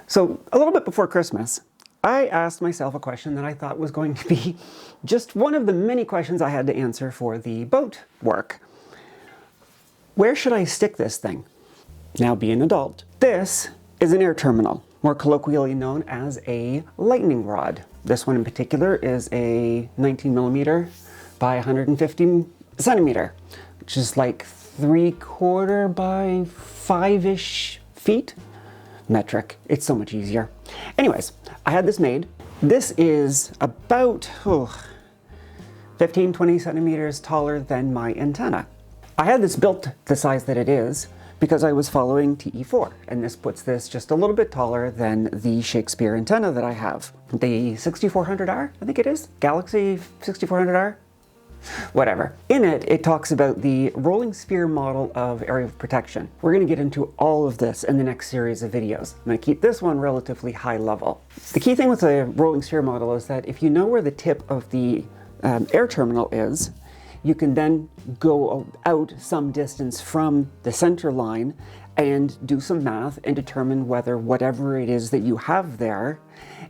So a little bit before Christmas, I asked myself a question that I thought was going to be just one of the many questions I had to answer for the boat work. Where should I stick this thing? Now be an adult. This is an air terminal, more colloquially known as a lightning rod. This one in particular is a 19mm by 150 centimeter, which is like 3/4 by 5-ish feet. Metric. It's so much easier. Anyways, I had this made. This is about 15-20 centimeters taller than my antenna. I had this built the size that it is because I was following TE-4, and this puts this just a little bit taller than the Shakespeare antenna that I have. The 6400R, I think it is? Galaxy 6400R? Whatever. In it, it talks about the rolling sphere model of area of protection. We're going to get into all of this in the next series of videos. I'm going to keep this one relatively high level. The key thing with the rolling sphere model is that if you know where the tip of the air terminal is, you can then go out some distance from the center line and do some math and determine whether whatever it is that you have there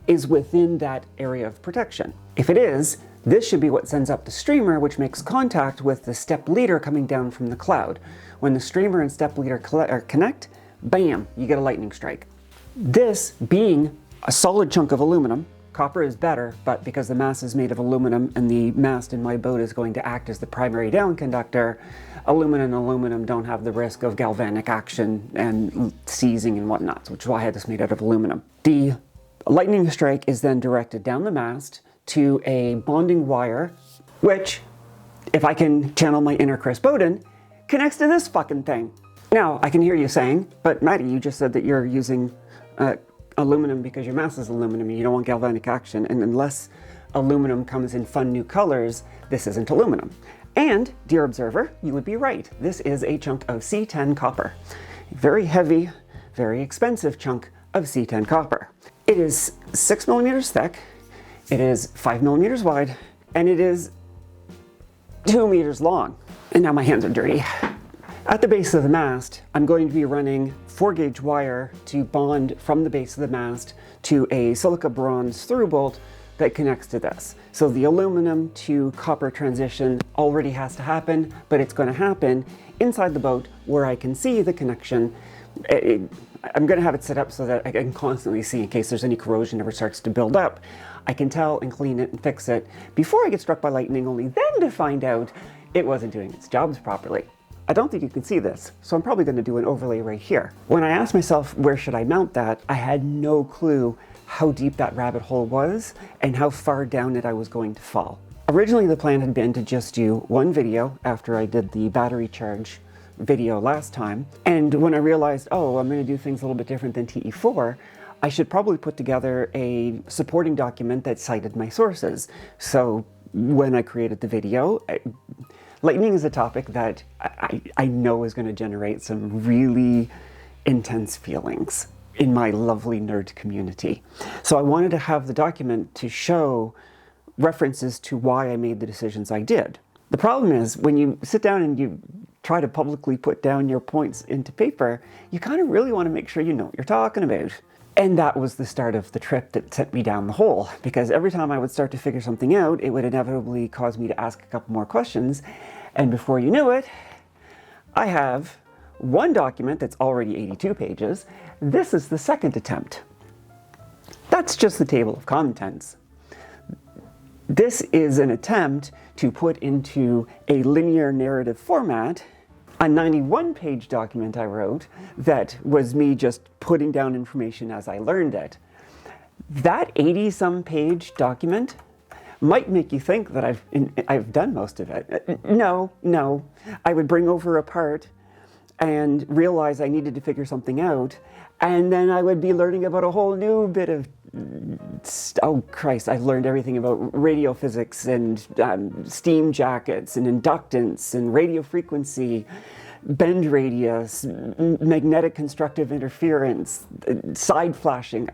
is within that area of protection. If it is, this should be what sends up the streamer, which makes contact with the step leader coming down from the cloud. When the streamer and step leader connect, bam, you get a lightning strike. This being a solid chunk of aluminum, copper is better, but because the mast is made of aluminum and the mast in my boat is going to act as the primary down conductor, aluminum and aluminum don't have the risk of galvanic action and seizing and whatnot, which is why I had this made out of aluminum. The lightning strike is then directed down the mast to a bonding wire, which, if I can channel my inner Chris Boden, connects to this fucking thing. Now, I can hear you saying, but Maddie, you just said that you're using aluminum because your mast is aluminum and you don't want galvanic action, and unless aluminum comes in fun new colors, this isn't aluminum. And, dear observer, you would be right. This is a chunk of C10 copper. A very heavy, very expensive chunk of C10 copper. It is 6 millimeters thick. It is 5 millimeters wide, and it is 2 meters long. And now my hands are dirty. At the base of the mast, I'm going to be running 4-gauge wire to bond from the base of the mast to a silica bronze through bolt that connects to this. So the aluminum to copper transition already has to happen, but it's going to happen inside the boat where I can see the connection. I'm going to have it set up so that I can constantly see in case there's any corrosion ever starts to build up. I can tell and clean it and fix it before I get struck by lightning, only then to find out it wasn't doing its jobs properly. I don't think you can see this, so I'm probably going to do an overlay right here. When I asked myself where should I mount that, I had no clue how deep that rabbit hole was and how far down it I was going to fall. Originally the plan had been to just do one video after I did the battery charge video last time, and when I realized, oh, I'm going to do things a little bit different than TE-4, I should probably put together a supporting document that cited my sources. So when I created the video, lightning is a topic that I know is going to generate some really intense feelings in my lovely nerd community. So I wanted to have the document to show references to why I made the decisions I did. The problem is when you sit down and you try to publicly put down your points into paper, you kind of really want to make sure you know what you're talking about. And that was the start of the trip that sent me down the hole, because every time I would start to figure something out, it would inevitably cause me to ask a couple more questions, and before you knew it, I have one document that's already 82 pages. This is the second attempt. That's just the table of contents. This is an attempt to put into a linear narrative format a 91-page document I wrote that was me just putting down information as I learned it. That 80-some page document might make you think that I've done most of it. No. I would bring over a part and realize I needed to figure something out, and then I would be learning about a whole new bit of, oh Christ, I've learned everything about radio physics and steam jackets and inductance and radio frequency, bend radius, magnetic constructive interference, side flashing.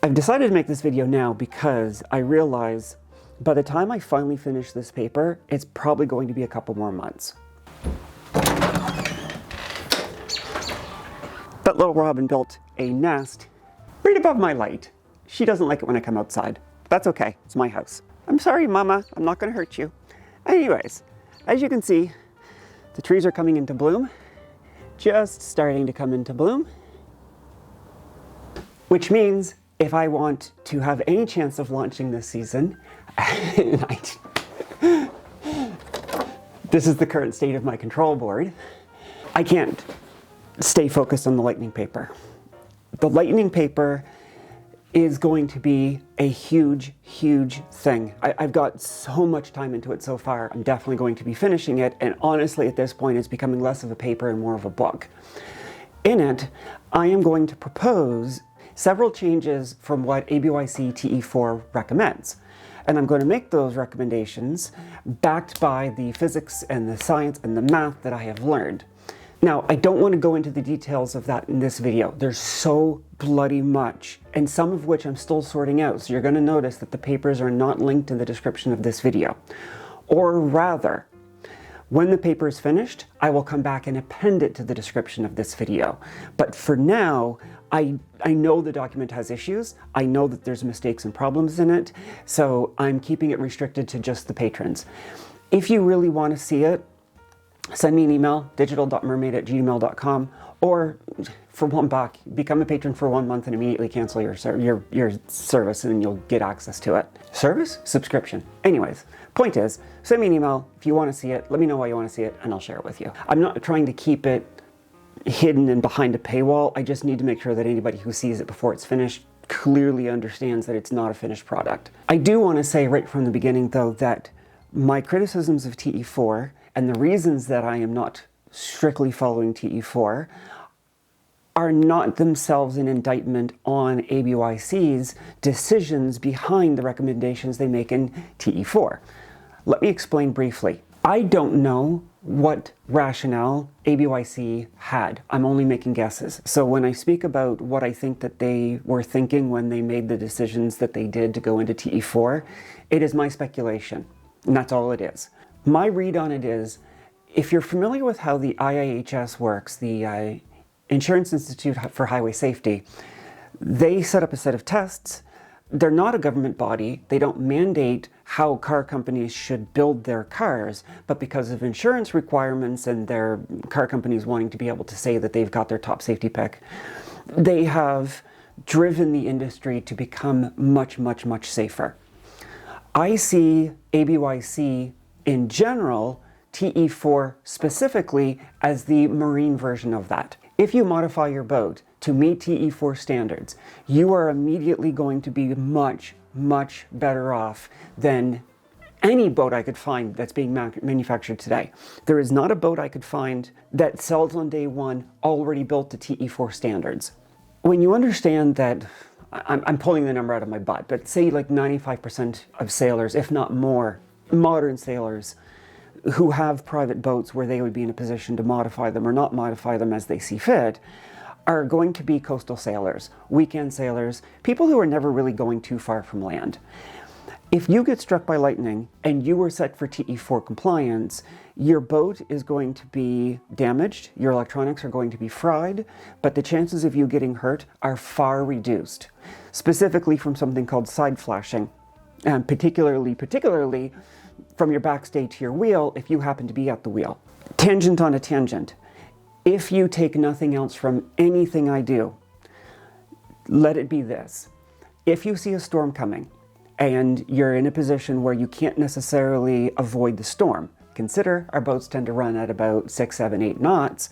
I've decided to make this video now because I realize by the time I finally finish this paper, it's probably going to be a couple more months. But little robin built a nest right above my light. She doesn't like it when I come outside. That's okay, it's my house. I'm sorry, Mama, I'm not gonna hurt you. Anyways, as you can see, the trees are coming into bloom, just starting to come into bloom, which means if I want to have any chance of launching this season, this is the current state of my control board, I can't stay focused on the lightning paper. The lightning paper is going to be a huge, huge thing. I've got so much time into it so far. I'm definitely going to be finishing it, and honestly at this point it's becoming less of a paper and more of a book. In it, I am going to propose several changes from what ABYC TE-4 recommends. And I'm going to make those recommendations backed by the physics and the science and the math that I have learned. Now, I don't want to go into the details of that in this video. There's so bloody much, and some of which I'm still sorting out, so you're going to notice that the papers are not linked in the description of this video. Or rather, when the paper is finished, I will come back and append it to the description of this video. But for now, I know the document has issues, I know that there's mistakes and problems in it, so I'm keeping it restricted to just the patrons. If you really want to see it, send me an email, digital.mermaid@gmail.com, or for $1, become a patron for 1 month and immediately cancel your service and then you'll get access to it. Service? Subscription. Anyways, point is, send me an email if you want to see it, let me know why you want to see it, and I'll share it with you. I'm not trying to keep it hidden and behind a paywall. I just need to make sure that anybody who sees it before it's finished clearly understands that it's not a finished product. I do want to say right from the beginning though that my criticisms of TE-4 and the reasons that I am not strictly following TE-4 are not themselves an indictment on ABYC's decisions behind the recommendations they make in TE-4. Let me explain briefly. I don't know what rationale ABYC had. I'm only making guesses. So when I speak about what I think that they were thinking when they made the decisions that they did to go into TE-4, it is my speculation, and that's all it is. My read on it is, if you're familiar with how the IIHS works, the Insurance Institute for Highway Safety, they set up a set of tests. They're not a government body. They don't mandate how car companies should build their cars, but because of insurance requirements and their car companies wanting to be able to say that they've got their top safety pick, they have driven the industry to become much, much, much safer. I see ABYC in general, TE-4 specifically, as the marine version of that. If you modify your boat to meet TE-4 standards, you are immediately going to be much, much better off than any boat I could find that's being manufactured today. There is not a boat I could find that sells on day one already built to TE-4 standards. When you understand that, I'm pulling the number out of my butt, but say like 95% of sailors, if not more, modern sailors who have private boats where they would be in a position to modify them or not modify them as they see fit, are going to be coastal sailors, weekend sailors, people who are never really going too far from land. If you get struck by lightning and you were set for TE-4 compliance, your boat is going to be damaged, your electronics are going to be fried, but the chances of you getting hurt are far reduced, specifically from something called side flashing, and particularly from your backstay to your wheel if you happen to be at the wheel. Tangent on a tangent. If you take nothing else from anything I do, let it be this. If you see a storm coming and you're in a position where you can't necessarily avoid the storm, consider our boats tend to run at about 6, 7, 8 knots.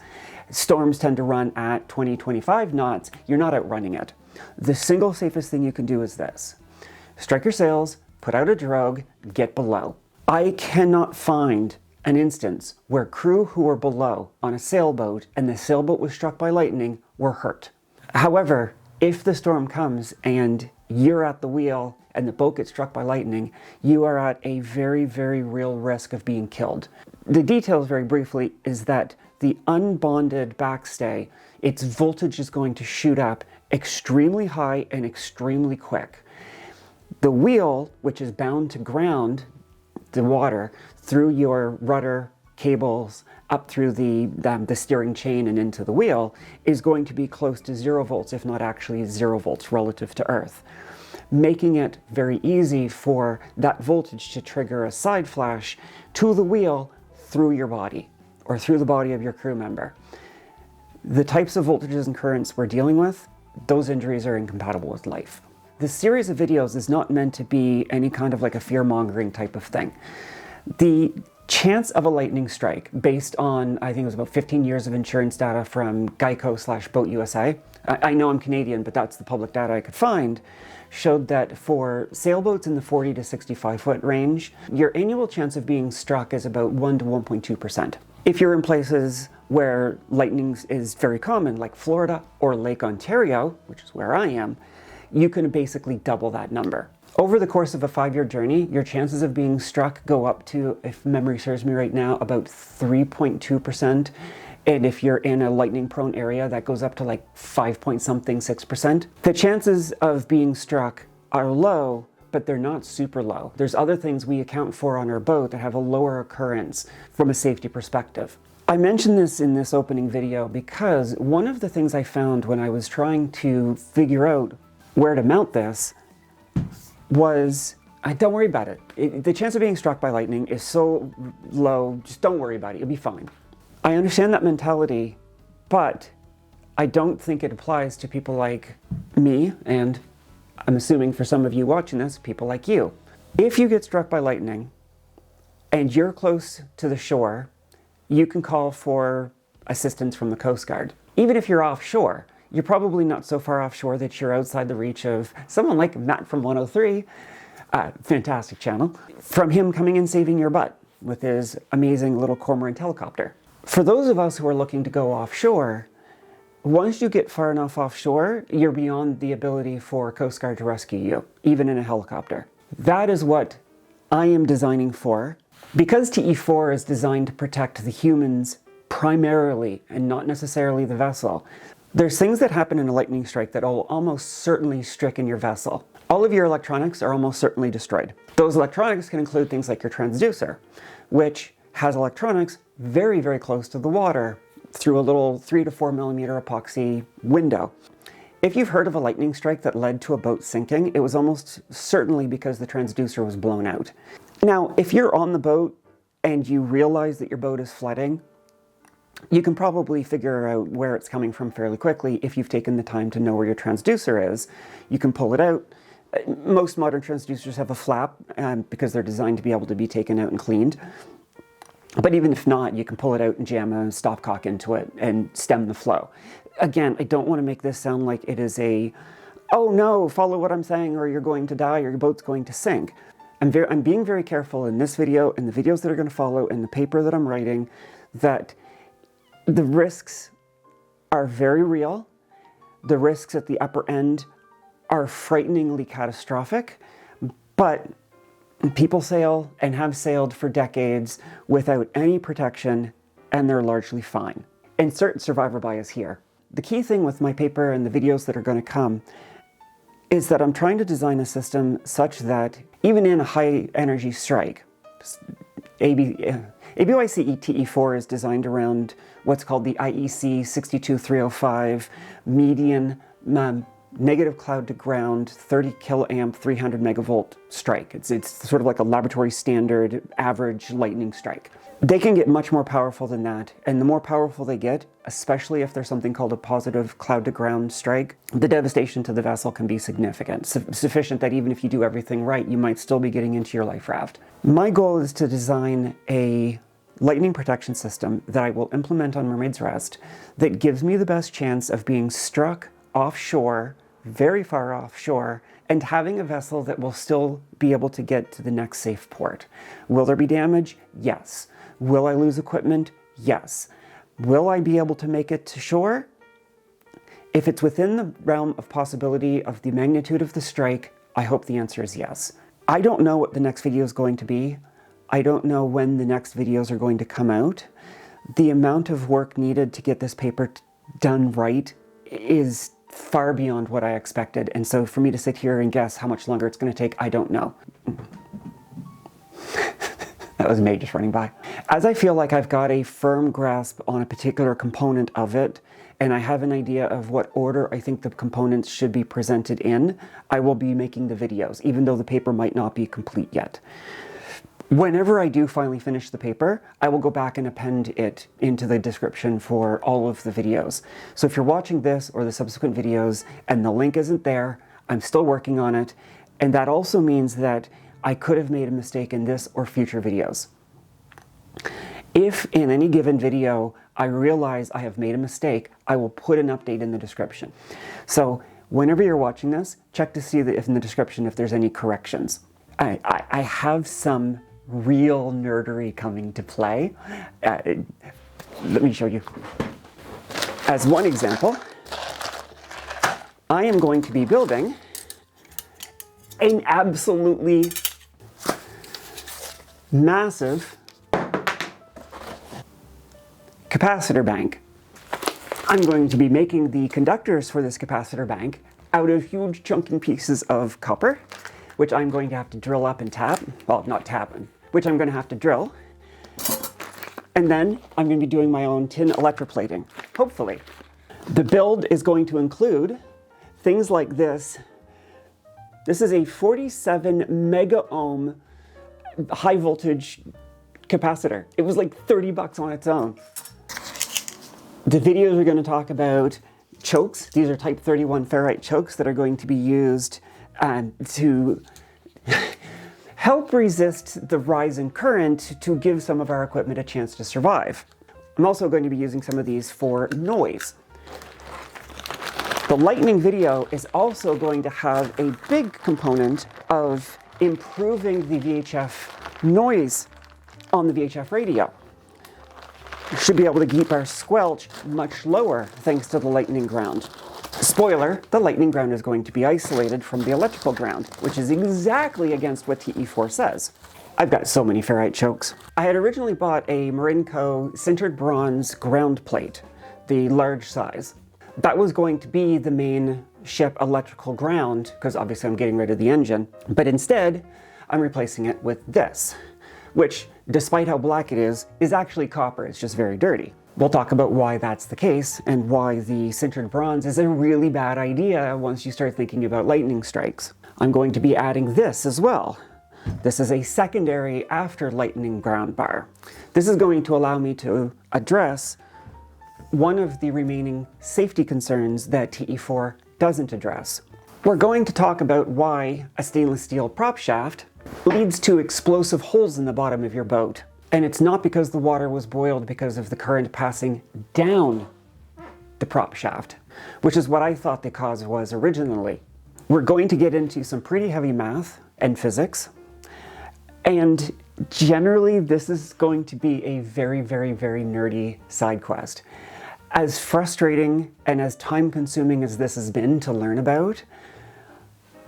Storms tend to run at 20, 25 knots. You're not outrunning it. The single safest thing you can do is this. Strike your sails, put out a drogue, get below. I cannot find an instance where crew who were below on a sailboat and the sailboat was struck by lightning were hurt. However, if the storm comes and you're at the wheel and the boat gets struck by lightning, you are at a very, very real risk of being killed. The details, very briefly, is that the unbonded backstay, its voltage is going to shoot up extremely high and extremely quick. The wheel, which is bound to ground the water through your rudder, cables, up through the steering chain and into the wheel is going to be close to 0 volts, if not actually 0 volts relative to Earth, making it very easy for that voltage to trigger a side flash to the wheel through your body or through the body of your crew member. The types of voltages and currents we're dealing with, those injuries are incompatible with life. This series of videos is not meant to be any kind of like a fear-mongering type of thing. The chance of a lightning strike, based on, I think it was about 15 years of insurance data from Geico/Boat USA, I know I'm Canadian, but that's the public data I could find, showed that for sailboats in the 40 to 65 foot range, your annual chance of being struck is about 1 to 1.2%. If you're in places where lightning is very common, like Florida or Lake Ontario, which is where I am, you can basically double that number. Over the course of a 5-year journey, your chances of being struck go up to, if memory serves me right now, about 3.2%. And if you're in a lightning-prone area, that goes up to like 5.something6%. The chances of being struck are low, but they're not super low. There's other things we account for on our boat that have a lower occurrence from a safety perspective. I mentioned this in this opening video because one of the things I found when I was trying to figure out where to mount this was, don't worry about it. The chance of being struck by lightning is so low, just don't worry about it, you'll be fine. I understand that mentality, but I don't think it applies to people like me, and I'm assuming for some of you watching this, people like you. If you get struck by lightning and you're close to the shore, you can call for assistance from the Coast Guard. Even if you're offshore, you're probably not so far offshore that you're outside the reach of someone like Matt from 103, fantastic channel, from him coming and saving your butt with his amazing little cormorant helicopter. For those of us who are looking to go offshore, once you get far enough offshore, you're beyond the ability for Coast Guard to rescue you, even in a helicopter. That is what I am designing for. Because TE-4 is designed to protect the humans primarily and not necessarily the vessel, there's things that happen in a lightning strike that will almost certainly stricken your vessel. All of your electronics are almost certainly destroyed. Those electronics can include things like your transducer, which has electronics very, very close to the water through a little 3 to 4 millimeter epoxy window. If you've heard of a lightning strike that led to a boat sinking, it was almost certainly because the transducer was blown out. Now, if you're on the boat and you realize that your boat is flooding, you can probably figure out where it's coming from fairly quickly if you've taken the time to know where your transducer is. You can pull it out. Most modern transducers have a flap because they're designed to be able to be taken out and cleaned. But even if not, you can pull it out and jam a stopcock into it and stem the flow. Again, I don't want to make this sound like it is a, oh no, follow what I'm saying or you're going to die or your boat's going to sink. I'm being very careful in this video and the videos that are going to follow and the paper that I'm writing that the risks are very real. The risks at the upper end are frighteningly catastrophic, but people sail and have sailed for decades without any protection, and they're largely fine. Insert survivor bias here. The key thing with my paper and the videos that are going to come is that I'm trying to design a system such that even in a high energy strike, ABYC TE-4 is designed around what's called the IEC 62305 median negative cloud to ground 30 kiloamp 300 megavolt strike. It's sort of like a laboratory standard average lightning strike. They can get much more powerful than that, and the more powerful they get, especially if there's something called a positive cloud to ground strike, the devastation to the vessel can be significant, sufficient that even if you do everything right, you might still be getting into your life raft. My goal is to design a lightning protection system that I will implement on Mermaid's Rest that gives me the best chance of being struck offshore, very far offshore, and having a vessel that will still be able to get to the next safe port. Will there be damage? Yes. Will I lose equipment? Yes. Will I be able to make it to shore? If it's within the realm of possibility of the magnitude of the strike, I hope the answer is yes. I don't know what the next video is going to be. I don't know when the next videos are going to come out. The amount of work needed to get this paper done right is far beyond what I expected, and so for me to sit here and guess how much longer it's going to take, I don't know. That was May just running by. As I feel like I've got a firm grasp on a particular component of it, and I have an idea of what order I think the components should be presented in, I will be making the videos, even though the paper might not be complete yet. Whenever I do finally finish the paper, I will go back and append it into the description for all of the videos. So if you're watching this or the subsequent videos and the link isn't there, I'm still working on it, and that also means that I could have made a mistake in this or future videos. If in any given video I realize I have made a mistake, I will put an update in the description. So whenever you're watching this, check to see if in the description if there's any corrections. I have some real nerdery coming to play. Let me show you. As one example, I am going to be building an absolutely massive capacitor bank. I'm going to be making the conductors for this capacitor bank out of huge chunky pieces of copper, which I'm going to have to drill up and tap. Well, not tapping, which I'm going to have to drill. And then I'm going to be doing my own tin electroplating, hopefully. The build is going to include things like this. This is a 47 mega ohm high voltage capacitor. It was like 30 bucks on its own. The videos are going to talk about chokes. These are type 31 ferrite chokes that are going to be used to help resist the rise in current to give some of our equipment a chance to survive. I'm also going to be using some of these for noise. The lightning video is also going to have a big component of improving the VHF noise on the VHF radio. We should be able to keep our squelch much lower thanks to the lightning ground. Spoiler, the lightning ground is going to be isolated from the electrical ground, which is exactly against what TE-4 says. I've got so many ferrite chokes. I had originally bought a Marinco sintered bronze ground plate, the large size. That was going to be the main ship electrical ground, because obviously I'm getting rid of the engine, but instead I'm replacing it with this, which, despite how black it is actually copper. It's just very dirty. We'll talk about why that's the case and why the sintered bronze is a really bad idea once you start thinking about lightning strikes. I'm going to be adding this as well. This is a secondary after lightning ground bar. This is going to allow me to address one of the remaining safety concerns that TE-4 doesn't address. We're going to talk about why a stainless steel prop shaft leads to explosive holes in the bottom of your boat. And it's not because the water was boiled because of the current passing down the prop shaft, which is what I thought the cause was originally. We're going to get into some pretty heavy math and physics, and generally this is going to be a very, very, very nerdy side quest. As frustrating and as time-consuming as this has been to learn about,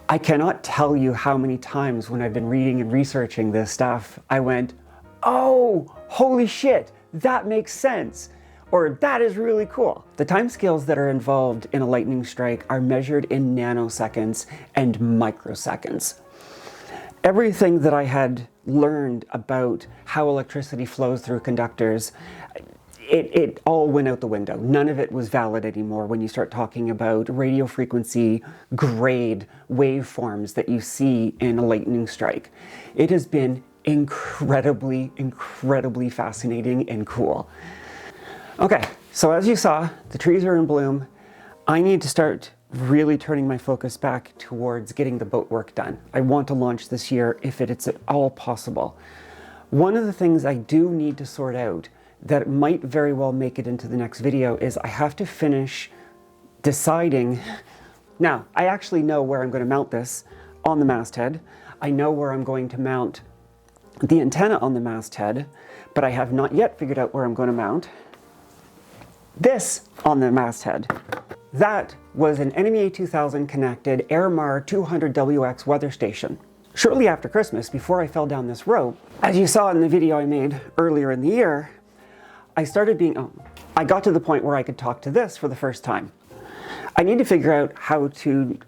I cannot tell you how many times when I've been reading and researching this stuff, I went, oh, holy shit, that makes sense. Or that is really cool. The timescales that are involved in a lightning strike are measured in nanoseconds and microseconds. Everything that I had learned about how electricity flows through conductors, it all went out the window. None of it was valid anymore when you start talking about radio frequency grade waveforms that you see in a lightning strike. It has been incredibly, incredibly fascinating and cool. Okay, so as you saw, the trees are in bloom. I need to start really turning my focus back towards getting the boat work done. I want to launch this year if it's at all possible. One of the things I do need to sort out that might very well make it into the next video is I have to finish deciding. Now, I actually know where I'm going to mount this on the masthead. I know where I'm going to mount the antenna on the masthead, but I have not yet figured out where I'm going to mount this on the masthead. That was an Enemy A2000 connected Airmar 200WX weather station. Shortly after Christmas, before I fell down this rope, as you saw in the video I made earlier in the year, I got to the point where I could talk to this for the first time. I need to figure out how to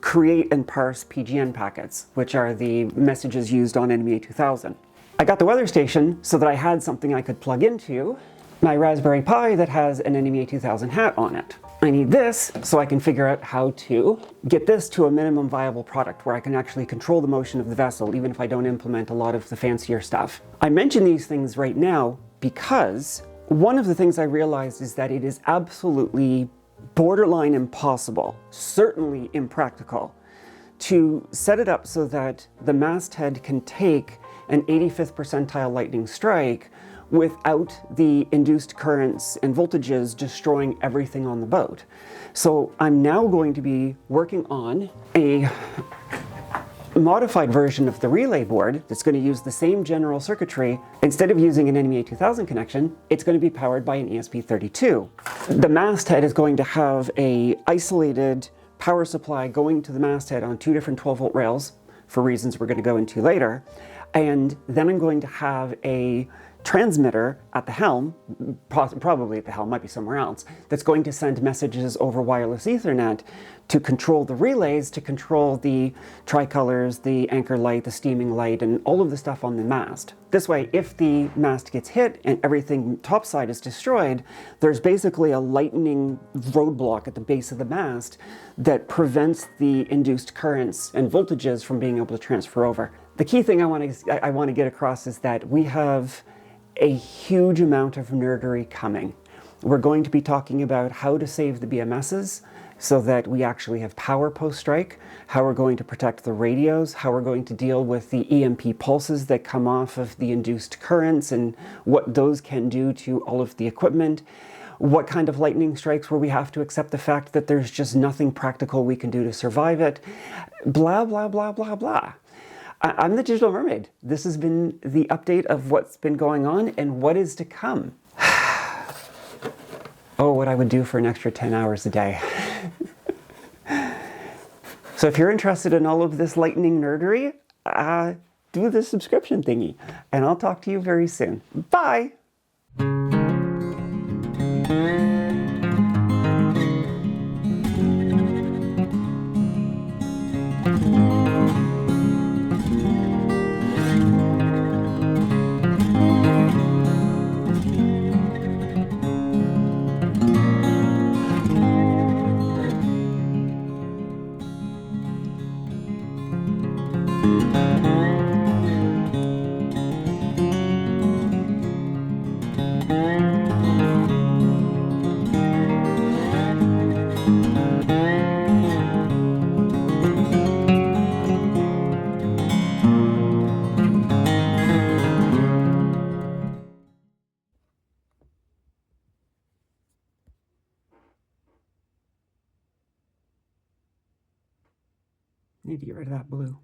create and parse PGN packets, which are the messages used on Enemy A2000. I got the weather station so that I had something I could plug into my Raspberry Pi that has an NMEA 2000 hat on it. I need this so I can figure out how to get this to a minimum viable product where I can actually control the motion of the vessel, even if I don't implement a lot of the fancier stuff. I mention these things right now because one of the things I realized is that it is absolutely borderline impossible, certainly impractical, to set it up so that the masthead can take an 85th percentile lightning strike without the induced currents and voltages destroying everything on the boat. So I'm now going to be working on a modified version of the relay board that's going to use the same general circuitry. Instead of using an NMEA 2000 connection, it's going to be powered by an ESP32. The masthead is going to have a isolated power supply going to the masthead on 2 different 12-volt rails for reasons we're going to go into later. And then I'm going to have a transmitter at the helm, probably at the helm, might be somewhere else, that's going to send messages over wireless Ethernet to control the relays, to control the tricolors, the anchor light, the steaming light, and all of the stuff on the mast. This way, if the mast gets hit and everything topside is destroyed, there's basically a lightning roadblock at the base of the mast that prevents the induced currents and voltages from being able to transfer over. The key thing I want to get across is that we have a huge amount of nerdery coming. We're going to be talking about how to save the BMSs so that we actually have power post-strike, how we're going to protect the radios, how we're going to deal with the EMP pulses that come off of the induced currents and what those can do to all of the equipment, what kind of lightning strikes where we have to accept the fact that there's just nothing practical we can do to survive it, blah, blah, blah, blah, blah. I'm the Digital Mermaid. This has been the update of what's been going on and what is to come. Oh, what I would do for an extra 10 hours a day. So if you're interested in all of this lightning nerdery, do the subscription thingy, and I'll talk to you very soon. Bye! Need to get rid of that blue.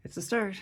It's a start.